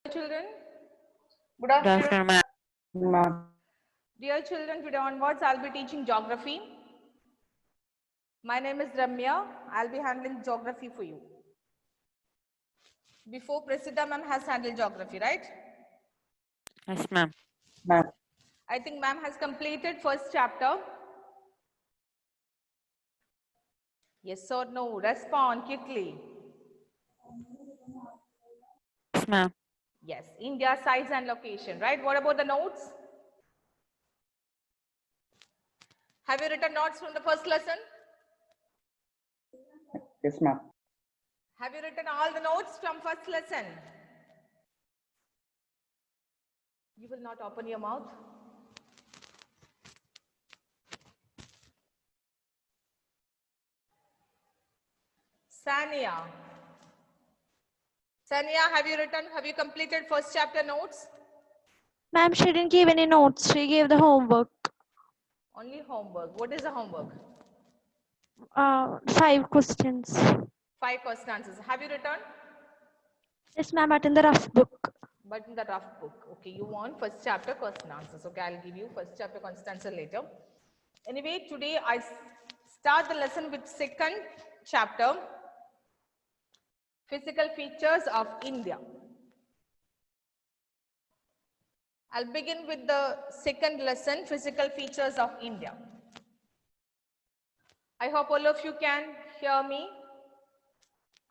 Children, Good afternoon, ma'am. dear children, today onwards I'll be teaching geography. My name is Ramya. I'll be handling geography for you. Before Prasida ma'am has handled geography, right? Yes, ma'am. I think ma'am has completed first chapter. Yes or no? Respond quickly. Yes, ma'am. Yes, India size and location, right? What about the notes? Have you written notes from the first lesson? Yes, ma'am. Have you written all the notes from first lesson? You will not open your mouth. Sania. Sania, have you completed first chapter notes? Ma'am, she didn't give any notes. She gave the homework. Only homework. What is the homework? 5 questions. 5 question answers. Have you written? Yes, ma'am, but in the rough book. But in the rough book. Okay, you want first chapter question answers. Okay, I'll give you first chapter question answer later. Anyway, today I start the lesson with second chapter, physical features of India. I'll begin with the second lesson, physical features of India. I hope all of you can hear me.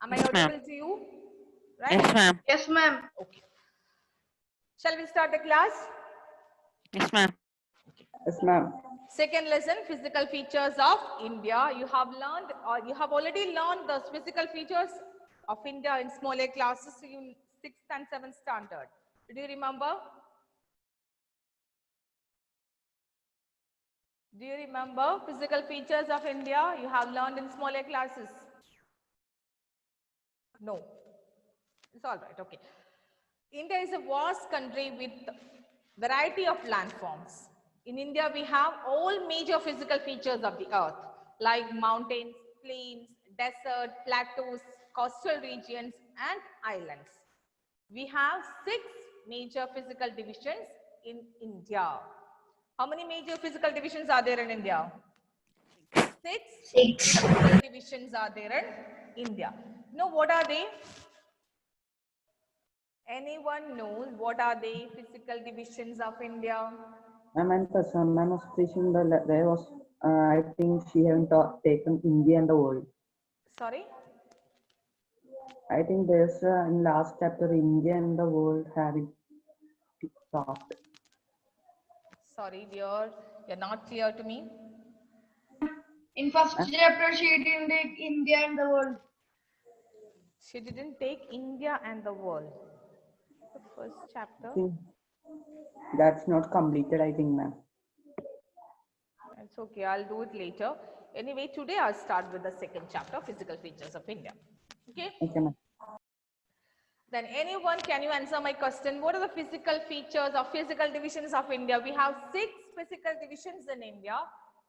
Am I Yes, ma'am. audible to you? Right? Yes, ma'am. Yes, ma'am. Okay. Shall we start the class? Yes, ma'am. Yes, ma'am. Second lesson, physical features of India. You have learned or you have already learned the physical features of India in smaller classes in 6th and 7th standard. Do you remember? Do you remember physical features of India you have learned in smaller classes? No. It's all right. Okay. India is a vast country with variety of landforms. In India, we have all major physical features of the earth like mountains, plains, desert, plateaus, coastal regions and islands. We have 6 major physical divisions in India. How many major physical divisions are there in India? 6 physical divisions are there in India. Now, what are they? Anyone knows what are the physical divisions of India? Ma'am, and person, ma'am was teaching there was, I think she haven't taken India and the world. Sorry? I think there's in last chapter India and the world have it taught. Sorry, dear, you're not clear to me. In first chapter, she didn't take India and the world. She didn't take India and the world. The first I chapter. think that's not completed, I think, ma'am. It's okay, I'll do it later. Anyway, today I'll start with the second chapter, physical features of India. Okay? Okay, ma'am. Then anyone, can you answer my question? What are the physical features or physical divisions of India? We have 6 physical divisions in India.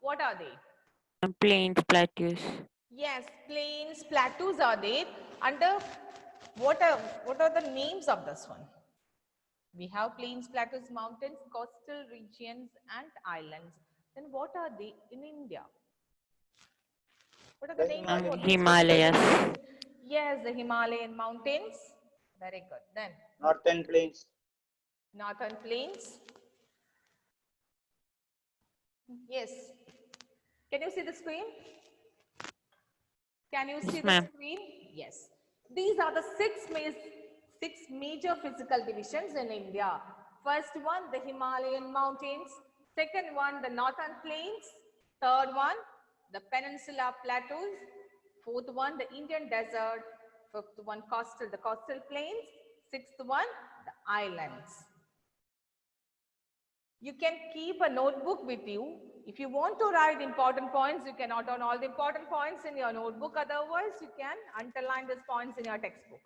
What are they? Plains, plateaus. Yes, plains, plateaus are there. Under what are the names of this one? We have plains, plateaus, mountains, coastal regions, and islands. Then what are they in India? What are the names for these Himalayas. physical divisions? Yes, the Himalayan mountains. Very good. Then Northern plains. northern plains. Yes. Can you see the screen? Can you see Yes, the ma'am. screen? Yes. These are the 6 major physical divisions in India. First one, the Himalayan mountains. Second one, the northern plains. Third one, the peninsula plateaus. Fourth one, the Indian desert. Fifth one, the coastal plains. Sixth one, the islands. You can keep a notebook with you. If you want to write important points, you can note down all the important points in your notebook. Otherwise, you can underline these points in your textbook.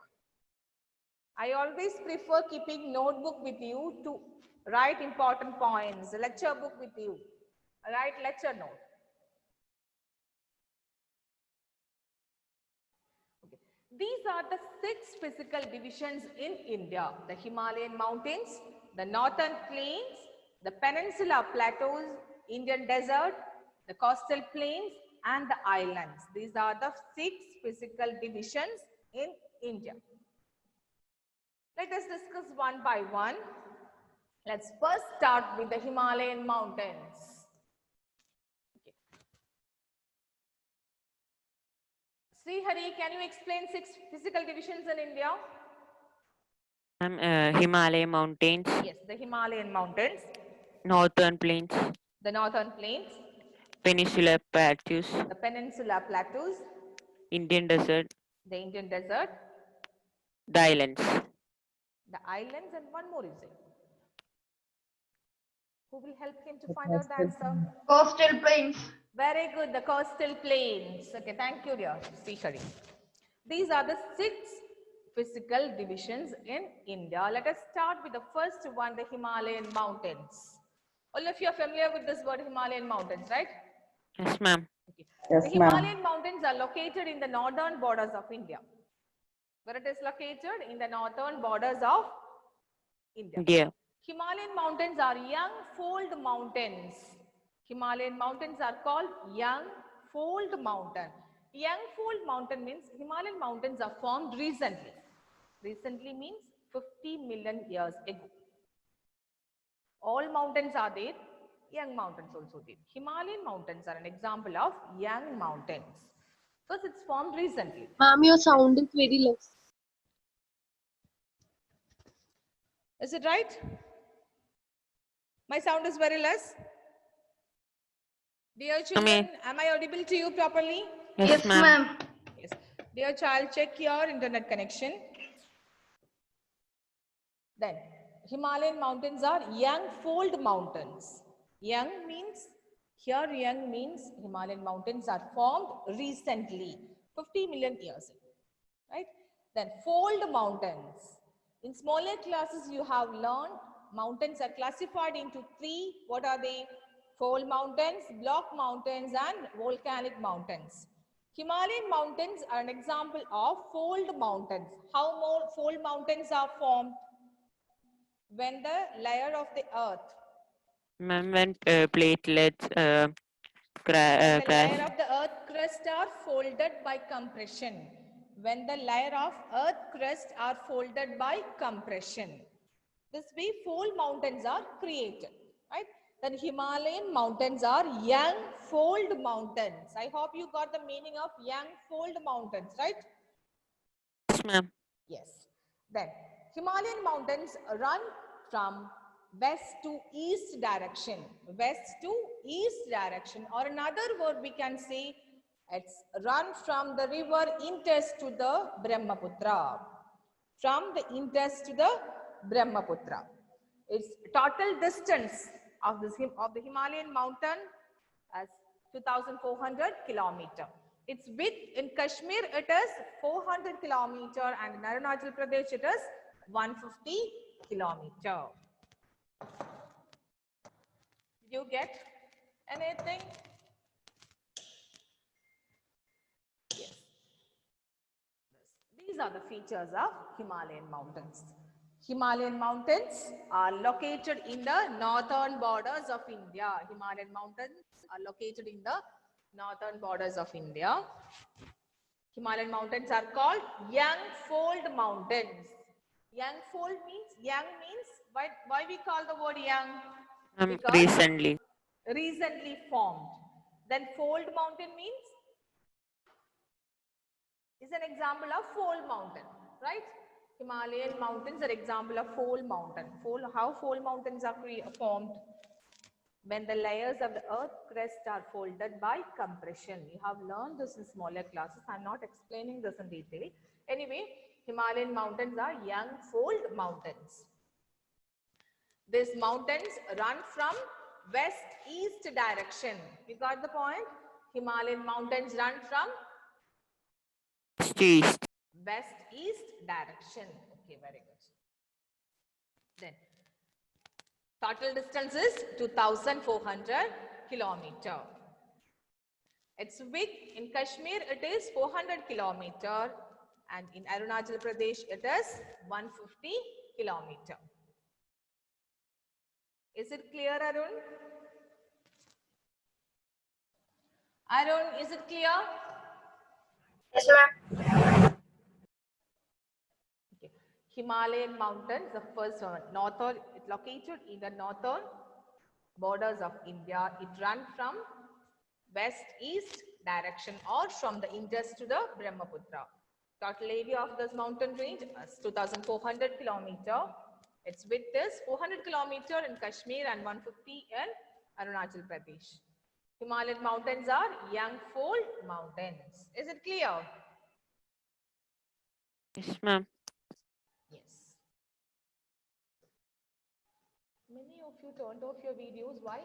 I always prefer keeping notebook with you to write important points. Lecture book with you. Write lecture note. Okay. These are the 6 physical divisions in India: the Himalayan mountains, the northern plains, the peninsula plateaus, Indian desert, the coastal plains, and the islands. These are the 6 physical divisions in India. Let us discuss one by one. Let's first start with the Himalayan mountains. Okay. Sri Hari, can you explain 6 physical divisions in India? Himalaya mountains, Yes, the Himalayan mountains, northern plains, the northern plains, peninsular plateaus, the peninsula plateaus, Indian desert, the Indian desert, the islands. the islands, and one more is it. Who will help him to The find out the coastal answer? Coastal plains. Very good, the coastal plains. Okay, thank you, dear Sri Hari. These are the 6 physical divisions in India. Let us start with the first one, the Himalayan mountains. All of you are familiar with this word Himalayan mountains, right? Yes, ma'am. Okay. Yes, The ma'am. Himalayan mountains are located in the northern borders of India. Where it is located? In the northern borders of India. India. Himalayan mountains are young fold mountains. Himalayan mountains are called young fold mountain. Young fold mountain means Himalayan mountains are formed recently. Recently means 50 million years ago. All mountains are there, young mountains also there. Himalayan mountains are an example of young mountains. Because it's formed recently. Ma'am, your sound is very less. Is it right? My sound is very less. Dear children, am I audible to you properly? Yes, ma'am. Ma'am. Yes. Dear child, check your internet connection. Then, Himalayan mountains are young fold mountains. Young means, here young means Himalayan mountains are formed recently, 50 million years ago. Right? Then, fold mountains. In smaller classes, you have learned mountains are classified into 3. What are they? Fold mountains, block mountains, and volcanic mountains. Himalayan mountains are an example of fold mountains. How more fold mountains are formed? When the layer of the earth, Ma'am, when platelets when the crash. layer of the earth crust are folded by compression. When the layer of earth crust are folded by compression. This way, fold mountains are created, right? Then Himalayan mountains are young fold mountains. I hope you got the meaning of young fold mountains, right? Yes, ma'am. Yes. Then Himalayan mountains run from west to east direction. West to east direction, or another word we can say, it's run from the river Indus to the Brahmaputra. From the Indus to the Brahmaputra. Its total distance of the Himalayan mountain as 2,400 kilometer. Its width in Kashmir it is 400 kilometer, and in Arunachal Pradesh it is 150 kilometer. Did you get anything? Yes. These are the features of Himalayan mountains. Himalayan mountains are located in the northern borders of India. Himalayan mountains are located in the northern borders of India. Himalayan mountains are called young fold mountains. Young fold means, why we call the word young? Because Recently. recently formed. Then fold mountain means, is an example of fold mountain, right? Himalayan mountains are example of fold mountain. How fold mountains are formed? When the layers of the earth crust are folded by compression. You have learned this in smaller classes. I'm not explaining this in detail. Anyway, Himalayan mountains are young fold mountains. These mountains run from west-east direction. You got the point? Himalayan mountains run from East. west-east direction. Okay, very good. Then, total distance is 2,400 kilometer. Its width in Kashmir, it is 400 kilometer. And in Arunachal Pradesh, it is 150 kilometer. Is it clear, Arun? Arun, is it clear? Yes, ma'am. Okay. Himalayan mountains, the first one, northern, it's located in the northern borders of India. It runs from west-east direction or from the Indus to the Brahmaputra. Total area of this mountain range is 2,400 kilometer. Its width is 400 kilometer in Kashmir and 150 in Arunachal Pradesh. Himalayan mountains are Yangfold mountains. Is it clear? Yes, ma'am. Yes. Many of you turned off your videos. Why?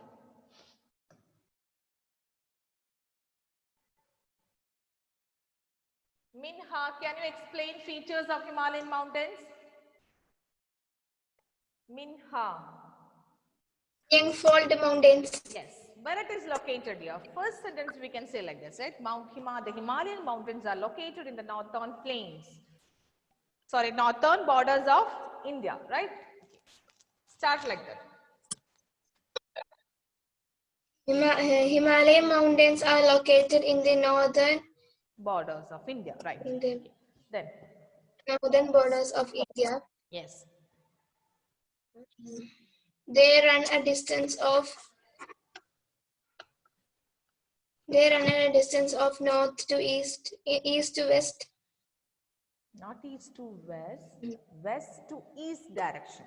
Minha, can you explain features of Himalayan mountains? Minha. Yangfold Mountains. Yes. Where it is located here? First sentence we can say like this, right? The Himalayan mountains are located in the northern plains. Sorry, northern borders of India, right? Start like that. Himalayan mountains are located in the Borders of India, right? Then, northern borders of India. yes. They run a distance of north to east, east to west. Not east to west, west to east direction.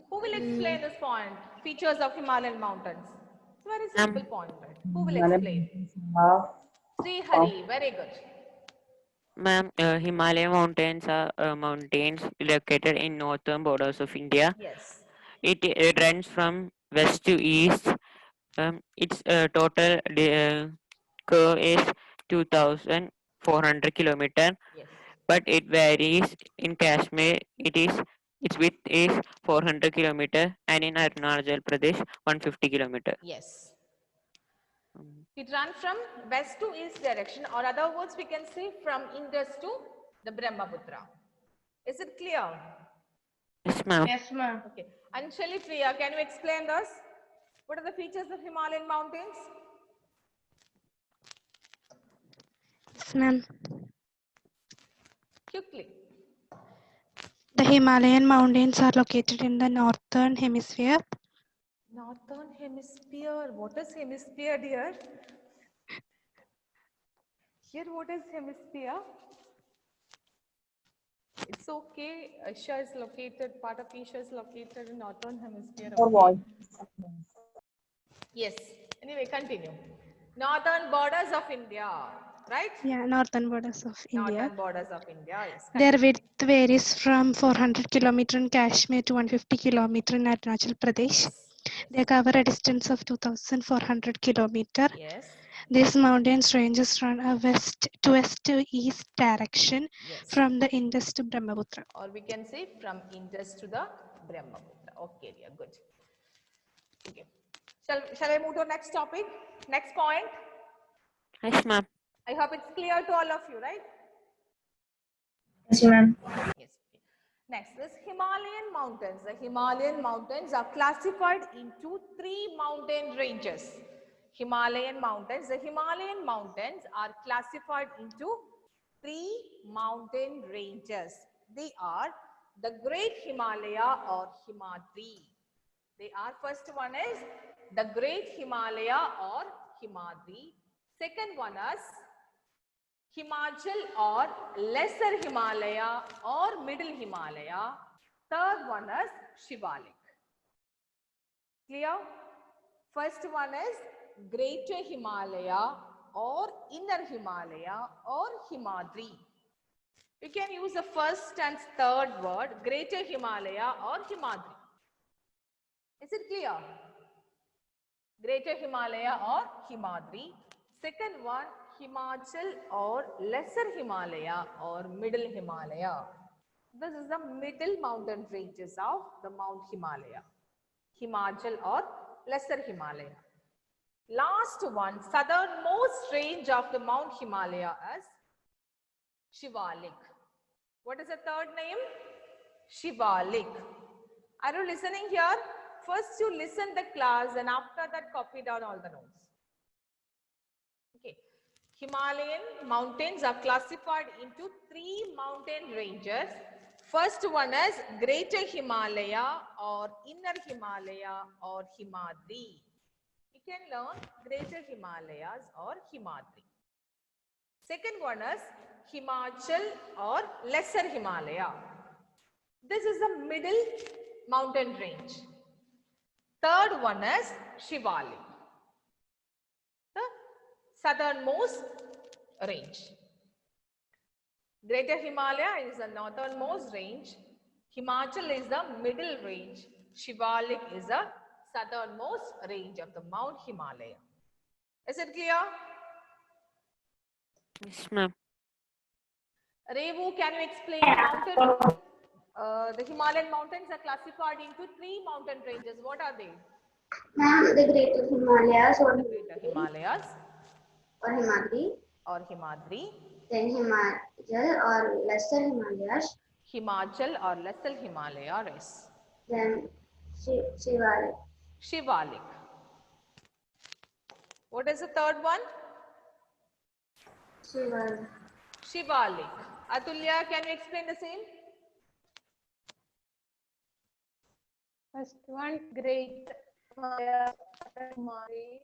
Who will explain this point? Features of Himalayan mountains. Very simple point, right? Who will explain? Sri Hari, very good. Ma'am, Himalaya mountains are mountains located in northern borders of India. Yes. It runs from west to east. Its total curve is 2,400 kilometer, Yes. but it varies. In Kashmir, its width is 400 kilometer, and in Arunachal Pradesh, 150 kilometer. Yes. It runs from west to east direction, or other words we can say from Indus to the Brahmaputra. Is it clear? Yes, ma'am. Yes, ma'am. Okay. Anshali Priya, can you explain this? What are the features of Himalayan mountains? Yes, ma'am. Quickly. The Himalayan mountains are located in the northern hemisphere. Northern hemisphere. What is hemisphere, dear? Here, what is hemisphere? It's okay. Asia is located, part of Asia is located in northern hemisphere. Okay. Yes. Anyway, continue. Northern borders of India, right? Yeah, northern borders of India. Northern borders of India, yes. Their width varies from 400 kilometer in Kashmir to 150 kilometer in Arunachal Pradesh. Yes. They cover a distance of 2,400 kilometer. Yes. These mountains ranges from a west to east direction Yes. from the Indus to Brahmaputra. Or we can say from Indus to the Brahmaputra. Okay, dear, good. Okay. Shall I move to next topic? Next point. Yes, ma'am. I hope it's clear to all of you, right? Yes, ma'am. Yes. Next is Himalayan mountains. The Himalayan mountains are classified into 3 mountain ranges. Himalayan mountains. The Himalayan mountains are classified into 3 mountain ranges. They are the Great Himalaya or Himadri. They are, first one is the Great Himalaya or Himadri. Second one is Himachal or Lesser Himalaya or Middle Himalaya. Third one is Shivalik. Clear? First one is Greater Himalaya or Inner Himalaya or Himadri. You can use the first and third word, Greater Himalaya or Himadri. Is it clear? Greater Himalaya or Himadri. Second one, Himachal or Lesser Himalaya or Middle Himalaya. This is the middle mountain ranges of the Mount Himalaya. Himachal or Lesser Himalaya. Last one, southernmost range of the Mount Himalaya is Shivalik. What is the third name? Shivalik. Are you listening here? First you listen the class and after that copy down all the notes. Okay. Himalayan mountains are classified into 3 mountain ranges. First one is Greater Himalaya or Inner Himalaya or Himadri. You can learn Greater Himalayas or Himadri. Second one is Himachal or Lesser Himalaya. This is the middle mountain range. Third one is Shivalik, the southernmost range. Greater Himalaya is the northernmost range. Himachal is the middle range. Shivalik is the southernmost range of the Mount Himalaya. Is it clear? Yes, ma'am. Revu, can you explain mountain? The Himalayan mountains are classified into 3 mountain ranges. What are they? Ma'am, the Greater Himalayas or The Greater Himalayas Himadri, or Himadri, then Himachal or Lesser Himalayas, Himachal or Lesser Himalayas, then Shivalik. Shivalik. What is the third one? Shivalik. Shivalik. Atulya, can you explain the same? First one, Great Himalaya, Himari.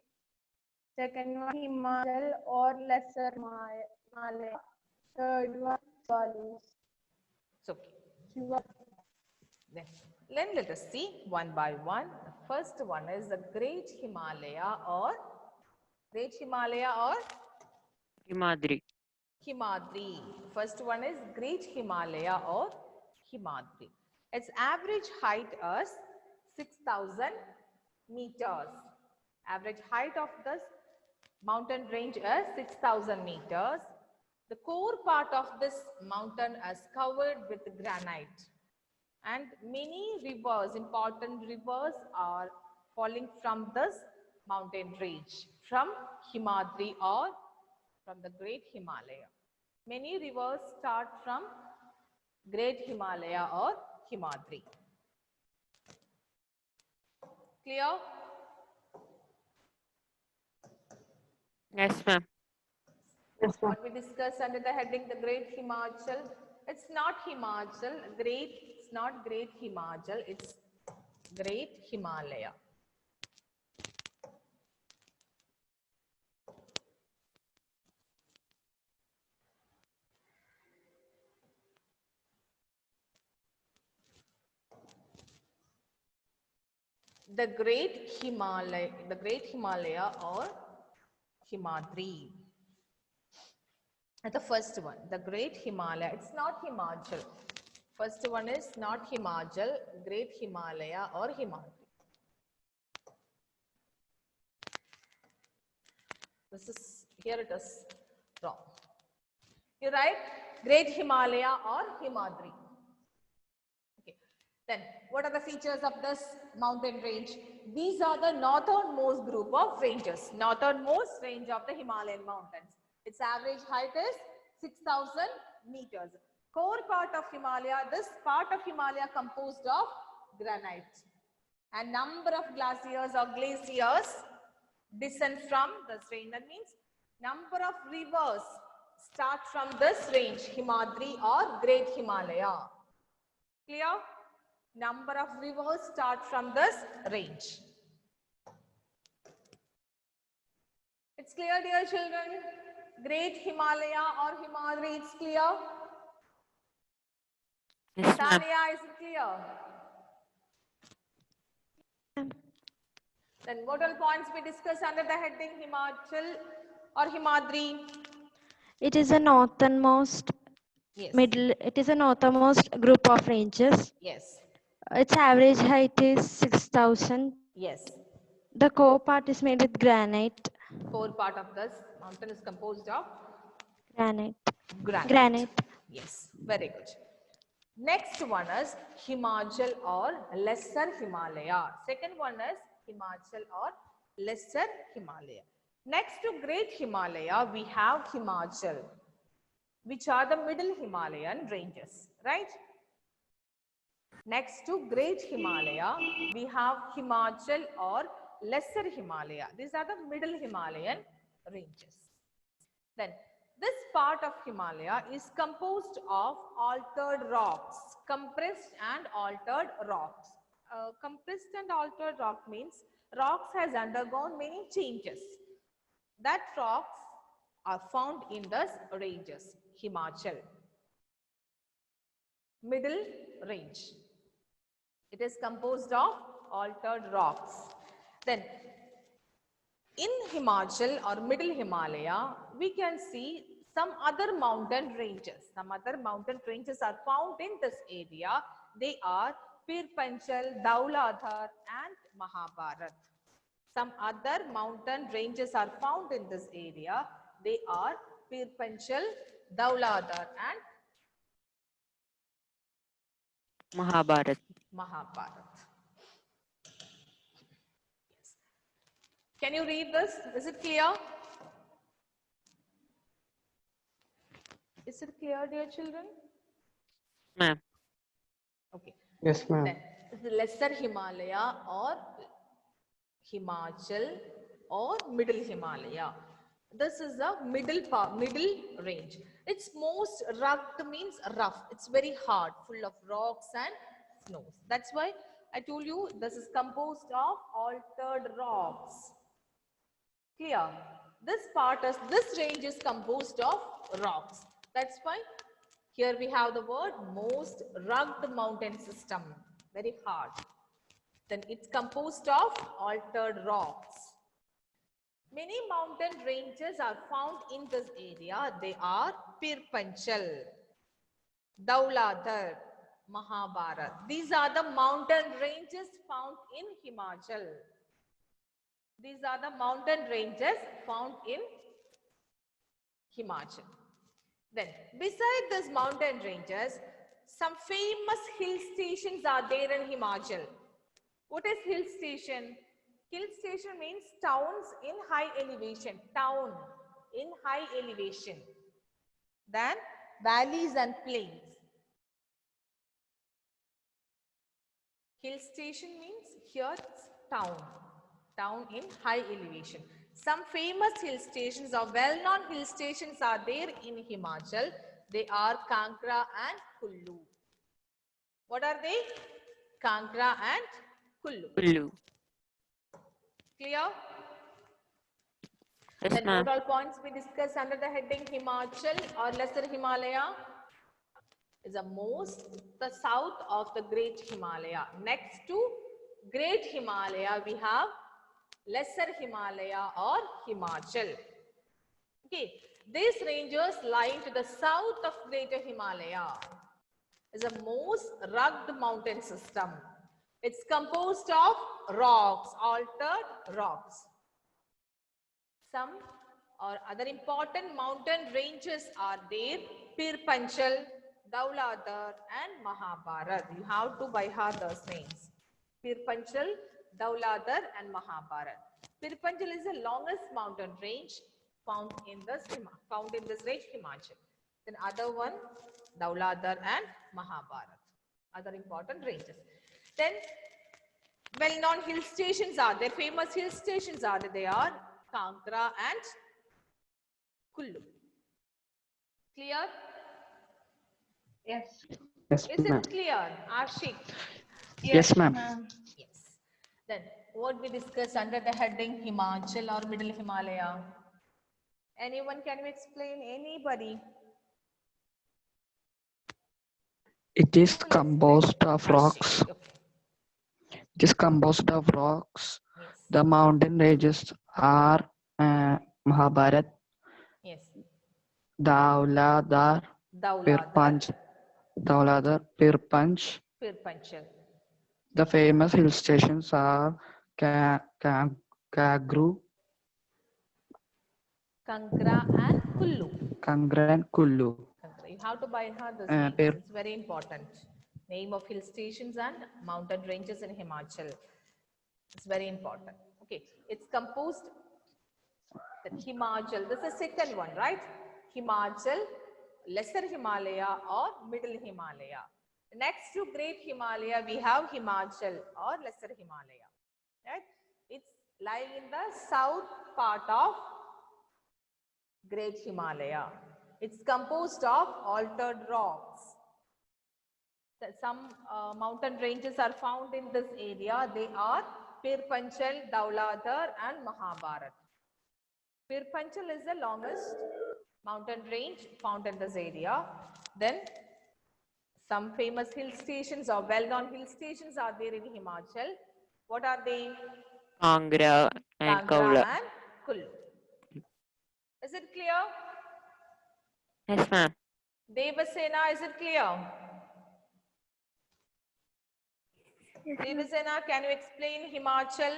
Second one, Himachal or Lesser Himalaya. Third one, Shivalik. It's okay. Then let us see one by one. The first one is the Great Himalaya or Himadri. Himadri. First one is Great Himalaya or Himadri. Its average height is 6,000 meters. Average height of this mountain range is 6,000 meters. The core part of this mountain is covered with granite. And many rivers, important rivers are falling from this mountain range, from Himadri or from the Great Himalaya. Many rivers start from Great Himalaya or Himadri. Clear? Yes, ma'am. What we discussed under the heading the Great Himachal. It's not Himachal, it's not Great Himachal, it's Great Himalaya. The Great Himalaya or Himadri. The first one, the Great Himalaya. It's not Himachal. First one is not Himachal, Great Himalaya or Himadri. Here it is wrong. You write Great Himalaya or Himadri. Okay. Then what are the features of this mountain range? These are the northernmost group of ranges. Northernmost range of the Himalayan mountains. Its average height is 6,000 meters. Core part of Himalaya, this part of Himalaya composed of granite. And number of glaciers or glaciers descend from this range. That means number of rivers start from this range, Himadri or Great Himalaya. Clear? Number of rivers start from this range. It's clear, dear children? Great Himalaya or Himadri, it's clear? Yes, ma'am. Tanya, is it clear? Then what all points we discussed under the heading Himachal or Himadri? It is a northernmost Yes. It is a northernmost group of ranges. Yes. Its average height is 6,000. Yes. The core part is made with granite. Core part of this mountain is composed of Granite. granite. Yes. Very good. Next one is Himachal or Lesser Himalaya. Second one is Himachal or Lesser Himalaya. Next to Great Himalaya, we have Himachal, which are the middle Himalayan ranges, right? Next to Great Himalaya, we have Himachal or Lesser Himalaya. These are the middle Himalayan ranges. Then this part of Himalaya is composed of altered rocks, compressed and altered rocks. Compressed and altered rock means rocks has undergone many changes. That rocks are found in the ranges. Himachal, middle range. It is composed of altered rocks. Then in Himachal or middle Himalaya, we can see some other mountain ranges. Some other mountain ranges are found in this area. They are Pir Panchal, Dauladhar and Mahabharat. Some other mountain ranges are found in this area. They are Pir Panchal, Dauladhar and Mahabharat. Mahabharat. Yes. Can you read this? Is it clear? Is it clear, dear children? Ma'am. Okay. Yes, ma'am. Then the Lesser Himalaya or Himachal or Middle Himalaya. This is the middle range. It's most rugged means rough. It's very hard, full of rocks and snows. That's why I told you this is composed of altered rocks. Clear? This range is composed of rocks. That's why here we have the word most rugged mountain system. Very hard. Then it's composed of altered rocks. Many mountain ranges are found in this area. They are Pir Panchal, Dauladhar, Mahabharat. These are the mountain ranges found in Himachal. These are the mountain ranges found in Himachal. Then, beside these mountain ranges, some famous hill stations are there in Himachal. What is hill station? Hill station means towns in high elevation. Town in high elevation. Then valleys and plains. Hill station means here it's town. Town in high elevation. Some famous hill stations or well-known hill stations are there in Himachal. They are Kangra and Kullu. What are they? Kangra and Kullu. Kullu. Clear? Yes, Then ma'am. what all points we discussed under the heading Himachal or Lesser Himalaya? Is the south of the Great Himalaya. Next to Great Himalaya, we have Lesser Himalaya or Himachal. Okay, these ranges lying to the south of Greater Himalaya is a most rugged mountain system. It's composed of rocks, altered rocks. Some or other important mountain ranges are there: Pir Panchal, Dauladhar and Mahabharat. You have to by heart those names. Pir Panchal, Dauladhar and Mahabharat. Pir Panchal is the longest mountain range found in this range, Himachal. Then other one, Dauladhar and Mahabharat. Other important ranges. Then well-known hill stations are there. Famous hill stations are there. They are Kangra and Kullu. Clear? Yes. Yes, Is ma'am. it clear, Ashik? Yes, ma'am. Yes. Then what we discussed under the heading Himachal or Middle Himalaya? Anyone can you explain? Anybody? It is composed of Ashik. rocks. Okay. It is composed of rocks. Yes. The mountain ranges are Mahabharat, Yes. Dauladhar, Dauladhar, Pir Panch. Pir Panchal. The famous hill stations are Kagru, Kangra and Kullu. Kangra and Kullu. You have to by heart this Uh, names. Pir- It's very important. Name of hill stations and mountain ranges in Himachal. It's very important. Okay, it's composed that Himachal, this is second one, right? Himachal, Lesser Himalaya or Middle Himalaya. Next to Great Himalaya, we have Himachal or Lesser Himalaya, right? It's lying in the south part of Great Himalaya. It's composed of altered rocks. Some mountain ranges are found in this area. They are Pir Panchal, Dauladhar and Mahabharat. Pir Panchal is the longest mountain range found in this area. Then some famous hill stations or well-known hill stations are there in Himachal. What are they? Kangra and Kangra Kaula. and Kullu. Is it clear? Yes, ma'am. Devasena, is it clear? Devasena, can you explain Himachal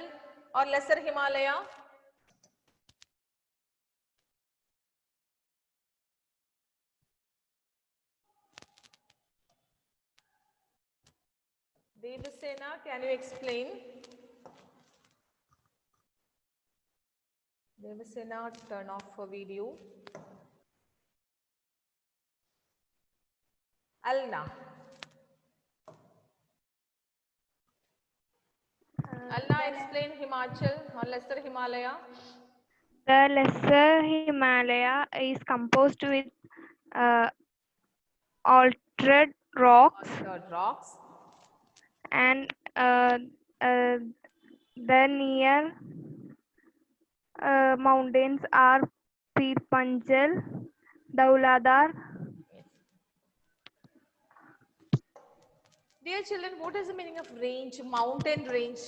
or Lesser Himalaya? Devasena, can you explain? Devasena, turn off her video. Alna. Alna, explain Himachal or Lesser Himalaya. The Lesser Himalaya is composed with altered rocks Altered rocks. and the near mountains are Pir Panjal, Dauladhar. Yes. Dear children, what is the meaning of range? Mountain range.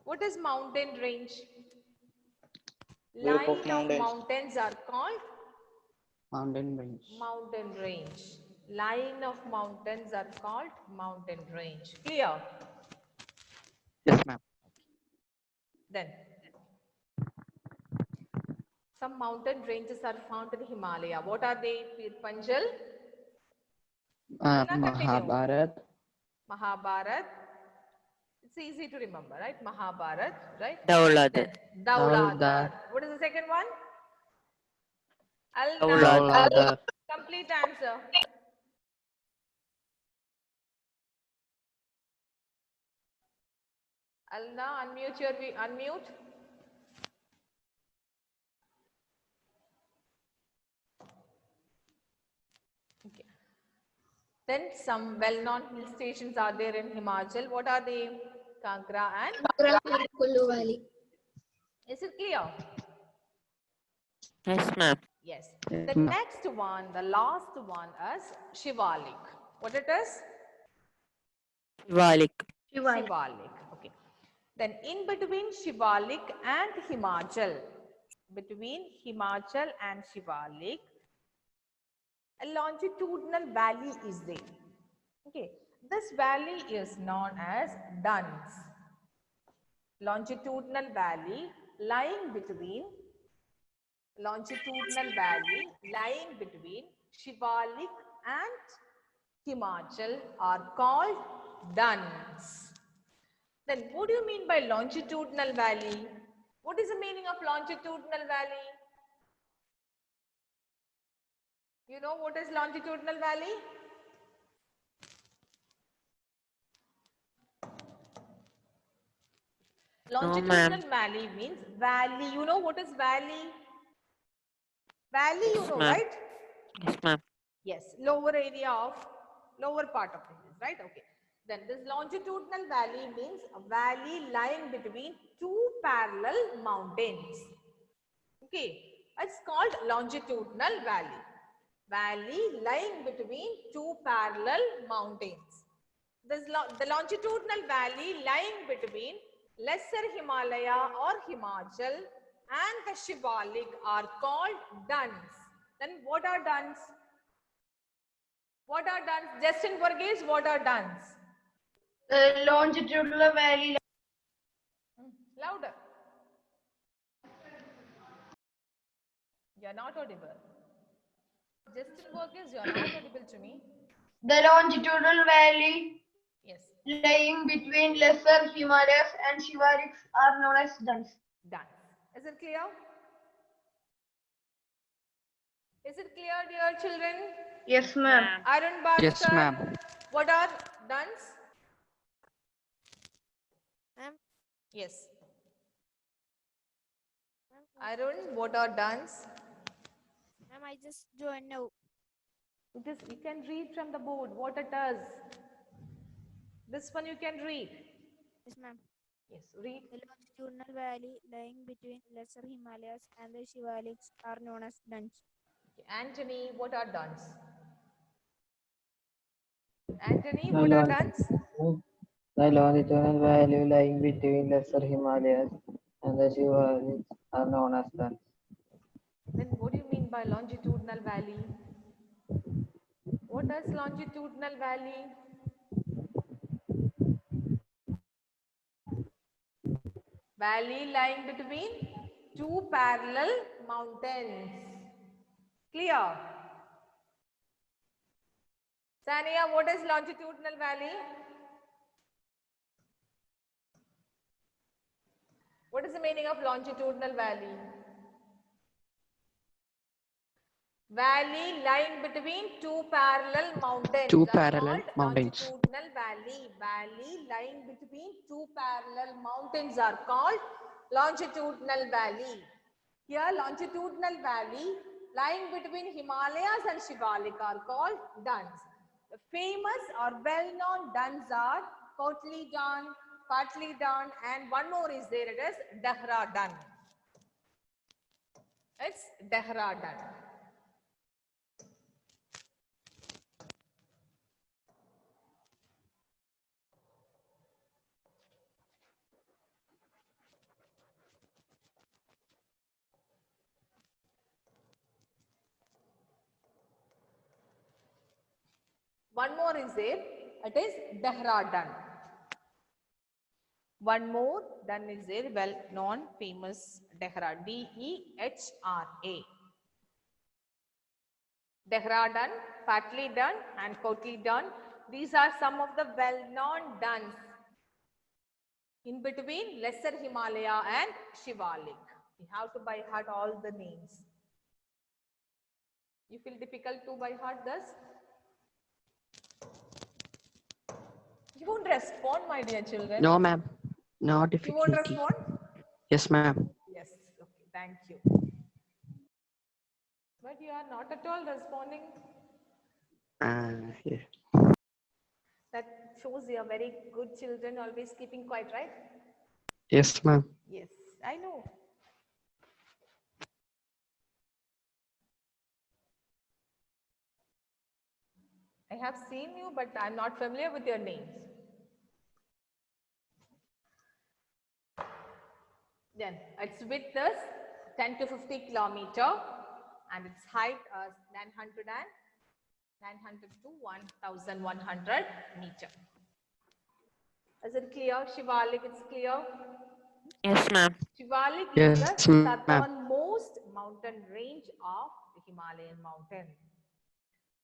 What is mountain range? Group of Line of mountains. mountains are called Mountain range. mountain range. Line of mountains are called mountain range. Clear? Yes, ma'am. Then, some mountain ranges are found in Himalaya. What are they? Pir Panjal, continue. Mahabharat. Mahabharat. It's easy to remember, right? Mahabharat, right? Dauladhar. Then Dauladhar. Dauladhar. What is the second one? Alna. Dauladhar. Complete answer. Alna, unmute your unmute. Okay. Then some well-known hill stations are there in Himachal. What are they? Kangra and Kullu Valley. is it clear? Yes, ma'am. Yes. Yes, The ma'am. next one, the last one is Shivalik. What it is? Shivalik. Shivalik. Okay. Then in between Shivalik and Himachal, between Himachal and Shivalik, a longitudinal valley is there. Okay. This valley is known as Duns. Longitudinal valley lying between Shivalik and Himachal are called Duns. Then what do you mean by longitudinal valley? What is the meaning of longitudinal valley? You know what is longitudinal valley? Longitudinal valley means valley. You know what is valley? Valley, you know, ma'am. right? Yes, ma'am. Yes, lower area of lower part of the hills, right? Okay. Then this longitudinal valley means a valley lying between two parallel mountains. Okay, it's called longitudinal valley. Valley lying between two parallel mountains. The longitudinal valley lying between Lesser Himalaya or Himachal and the Shivalik are called Duns. Then what are Duns? What are Duns? Justin Varghese, what are Duns? Longitudinal valley. Louder. You are not audible. Justin Varghese, you are not audible to me. The longitudinal valley. Yes. lying between Lesser Himalayas and Shivaliks are known as Duns. Done. Is it clear? Is it clear, dear children? Yes, ma'am. Arun Bhaskar, Yes, ma'am. what are duns? Ma'am. Yes. Arun, what are duns? Ma'am, I just joined now. You can read from the board what it does. This one you can read. Yes, ma'am. Yes, read. The longitudinal valley lying between Lesser Himalayas and the Shivaliks are known as Duns. Anthony, what are duns? Anthony, what are duns? The longitudinal value lying between Lesser Himalayas and the Shivaliks are known as Duns. Then what do you mean by longitudinal valley? What does longitudinal valley? Valley lying between two parallel mountains. Clear? Sania, what is longitudinal valley? What is the meaning of longitudinal valley? Valley lying between two parallel mountains. Two are parallel called mountains. Longitudinal valley. Valley lying between two parallel mountains are called longitudinal valley. Here, longitudinal valley lying between Himalayas and Shivalik are called duns. The famous or well-known duns are Kotli Dun, Patli Dun, and one more is there. It is Dehradun. It's Dehradun. One more is there. It is Dehradun. One more dun is there. Well known, famous Dehra. D-E-H-R-A. Dehradun, Patli Dun, and Kotli Dun. These are some of the well-known duns in between Lesser Himalaya and Shivalik. You have to by heart all the names. You feel difficult to by heart this? You won't respond, my dear children. No, ma'am. No You won't difficulty. respond? Yes, ma'am. Yes. Okay. Thank you. But you are not at all responding. Yes. That shows you are very good children, always keeping quiet, right? Yes, ma'am. Yes, I know. I have seen you, but I'm not familiar with your names. Then its width is 10 to 50 kilometer and its height is 900 to 1100 meter. Is it clear? Shivalik, it's clear? Yes, ma'am. Shivalik Yes, is the ma'am. southernmost mountain range of the Himalayan mountain.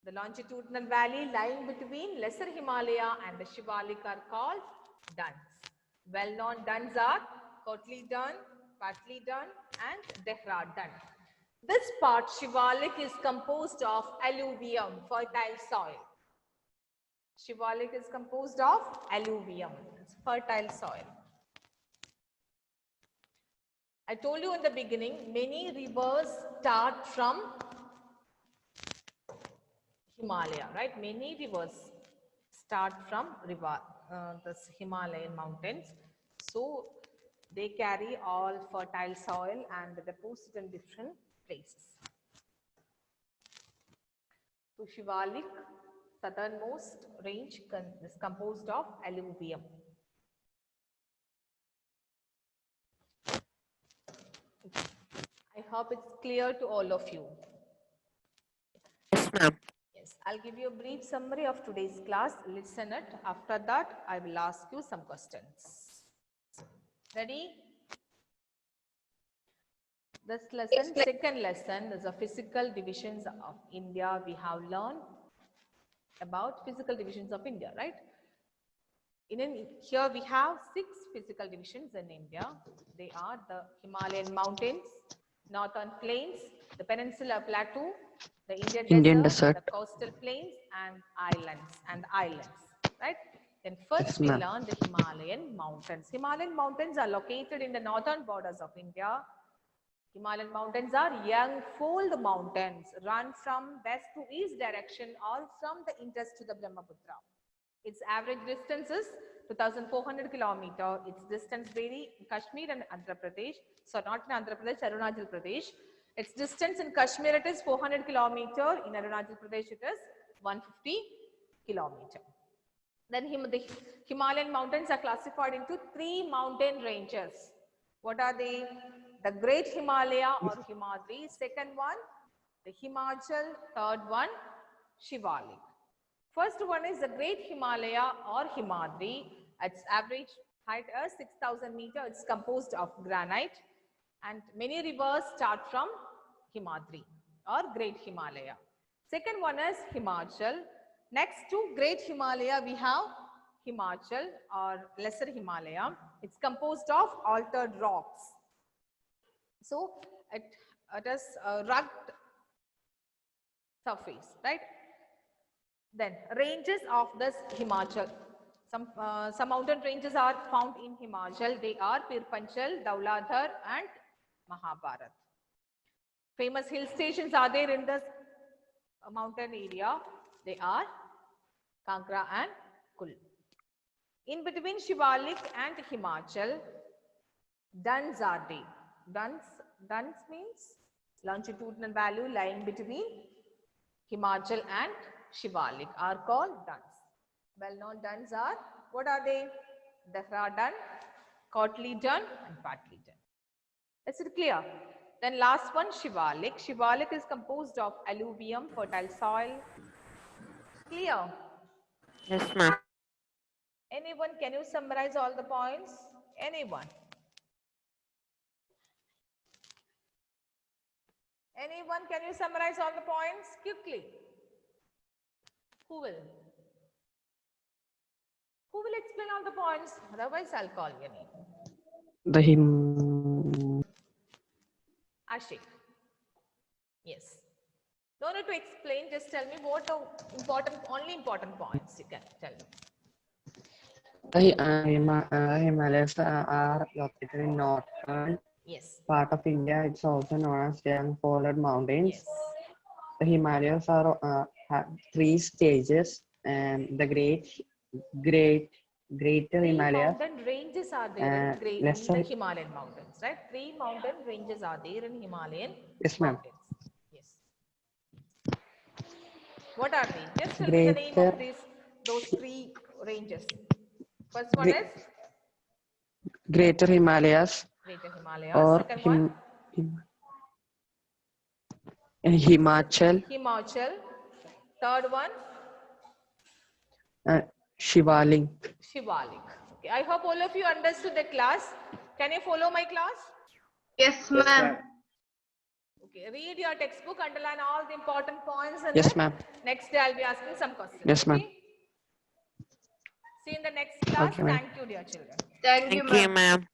The longitudinal valley lying between Lesser Himalaya and the Shivalik are called duns. Well-known duns are Kotli Dun, Patli Dun, and Dehradun. This part, Shivalik, is composed of alluvium, fertile soil. Shivalik is composed of alluvium, it's fertile soil. I told you in the beginning, many rivers start from Himalaya, right? Many rivers start from this Himalayan mountains. So they carry all fertile soil and deposit in different places. So Shivalik, southernmost range, is composed of alluvium. I hope it's clear to all of you. Yes, ma'am. Yes, I'll give you a brief summary of today's class. Listen it. After that, I will ask you some questions. Ready? This lesson, second lesson, is a physical divisions of India. We have learned about physical divisions of India, right? Here we have 6 physical divisions in India. They are the Himalayan mountains, northern plains, the peninsula plateau, the Indian desert, desert. the coastal plains, and islands. Right? Then first Yes, we ma'am. learn the Himalayan mountains. Himalayan mountains are located in the northern borders of India. Himalayan mountains are young fold mountains, run from west to east direction or from the Indus to the Brahmaputra. Its average distance is 2,400 kilometers. Its distance vary in Kashmir and Andhra Pradesh. So not in Andhra Pradesh, Arunachal Pradesh. Its distance in Kashmir it is 400 kilometers. In Arunachal Pradesh it is 150 kilometers. Then the Himalayan mountains are classified into 3 mountain ranges. What are they? The Great Himalaya or Himadri. Second one, the Himachal. Third one, Shivalik. First one is the Great Himalaya or Himadri. Its average height is 6,000 meters. It's composed of granite and many rivers start from Himadri or Great Himalaya. Second one is Himachal. Next to Great Himalaya, we have Himachal or Lesser Himalaya. It's composed of altered rocks. So it is a rugged surface, right? Then ranges of this Himachal. Some mountain ranges are found in Himachal. They are Pir Panchal, Dauladhar and Mahabharat. Famous hill stations are there in this mountain area. They are Kangra and Kul. In between Shivalik and Himachal, duns are there. Duns means longitudinal value lying between Himachal and Shivalik are called duns. Well-known duns are, what are they? Dahra dun, Kotli dun and Patli dun. Is it clear? Then last one, Shivalik. Shivalik is composed of alluvium, fertile soil. Clear? Yes, ma'am. Anyone, can you summarize all the points? Anyone? Anyone, can you summarize all the points quickly? Who will? Who will explain all the points? Otherwise, I'll call your name. The him. Ashik. Yes. No need to explain. Just tell me what the only important points you can tell me. The Himalayas are located in northern Yes. part of India. It's also known as young folded mountains. Yes. The Himalayas are have 3 stages, and the greater Three Himalayas. mountain ranges are there in lesser. the Himalayan mountains, right? 3 mountain ranges are there in Himalayan Yes, ma'am. mountains. Yes. What are they? Just tell me the name of those 3 ranges. First one is Greater Himalayas Greater Himalayas. or Second one, Himachal. Himachal. Third one, Shivalik. Shivalik. Okay. I hope all of you understood the class. Can you follow my class? Yes, ma'am. Okay. Read your textbook, underline all the important points, and Yes, then ma'am. next day I'll be asking some questions. Yes, ma'am. Okay? See you in the next class. Okay, ma'am. Thank you, dear children. Thank you, Thank you, ma'am. ma'am.